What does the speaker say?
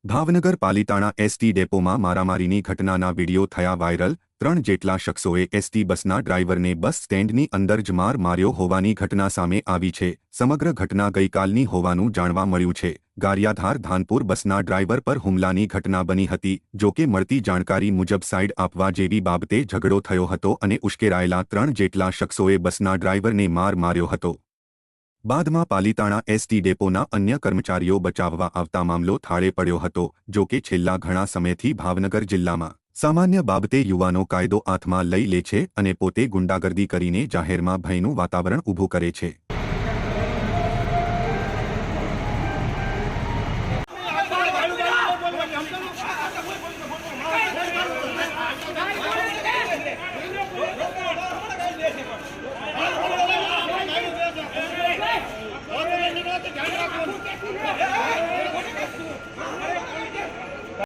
Bhavnagar Palitana ST ડેપોમાં મારામારીની ઘટનાના video થયા viral. 3 જેટલા શખ્સોએ એસટી બસના ડ્રાઈવરને બસ સ્ટેન્ડની અંદર જ માર માર્યો હોવાની ઘટના સામે આવી છે। સમગ્ર ઘટના ગઈકાલની હોવાનું જાણવા મળ્યું છે। ગારિયાધાર ધાનપુર બસના ડ્રાઈવર પર હુમલાની ઘટના બની હતી। જોકે મળતી જાણકારી મુજબ સાઈડ આપવા જેવી બાબતે ઝઘડો થયો હતો અને ઉશ્કેરાયેલા 3 જેટલા શખ્સોએ બસના ડ્રાઈવરને માર માર્યો હતો। બાદમાં પાલિતાણા એસટી ડેપોના અન્ય કર્મચારીઓ બચાવવા આવતા મામલો થાળે પડ્યો હતો। જોકે છેલ્લા ઘણા સમયથી ભાવનગર જિલ્લામાં સામાન્ય બાબતે યુવાનો કાયદો હાથમાં લઈ લે છે અને પોતે ગુંડાગર્દી કરીને જાહેરમાં ભયનું વાતાવરણ ઊભું કરે છે।